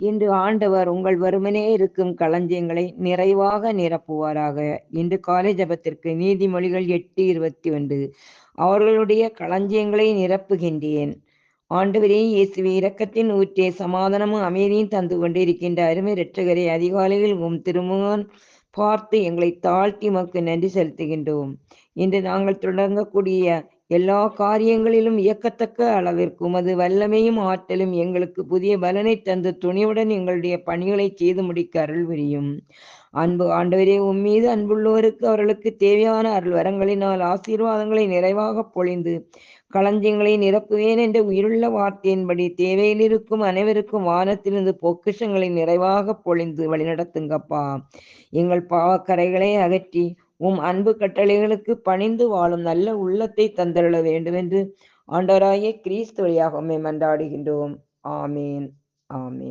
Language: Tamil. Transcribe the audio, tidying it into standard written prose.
இன்று ஆண்டவர் உங்கள் வெறுமனே இருக்கும் களஞ்சியங்களை நிறைவாக நிரப்புவாராக. இன்று காலை ஜபத்திற்கு நீதிமொழிகள் 8:21. அவர்களுடைய களஞ்சியங்களை நிரப்புகின்றேன். ஆண்டவரே இயேசுவே, இரக்கத்தின் ஊற்றே, சமாதானமும் அமைதியும் தந்து கொண்டிருக்கின்ற அருமை இரட்சகரை, அதிகாலையில் திருமுகம் பார்த்து எங்களை தாழ்த்தி உமக்கு நன்றி செலுத்துகின்றோம். இன்று நாங்கள் தொடங்கக்கூடிய எல்லா காரியங்களிலும் இயக்கத்தக்க அளவிற்கு உமது வல்லமையும் ஆற்றலும் எங்களுக்கு புதிய பலனை தந்து துணிவுடன் எங்களுடைய பணிகளை செய்து முடிக்க அருள் புரியும். அன்பு ஆண்டவரே, உம்மீது அன்புள்ளோருக்கு அவர்களுக்கு தேவையான அருள் வரங்களினால் ஆசீர்வாதங்களை நிறைவாக பொழிந்து களஞ்சியங்களை நிரப்புவேன் என்ற உயிருள்ள வார்த்தையின்படி தேவையில் இருக்கும் அனைவருக்கும் வானத்திலிருந்து பொக்கிஷங்களை நிறைவாக பொழிந்து வழிநடத்துங்கப்பா. எங்கள் பாவக்கரைகளை அகற்றி உம் அன்பு கட்டளைகளுக்கு பணிந்து வாழும் நல்ல உள்ளத்தை தந்தருள வேண்டும் என்று ஆண்டவராகிய கிறிஸ்து வழியாக உம்மை மன்றாடுகின்றோம். ஆமேன், ஆமேன்.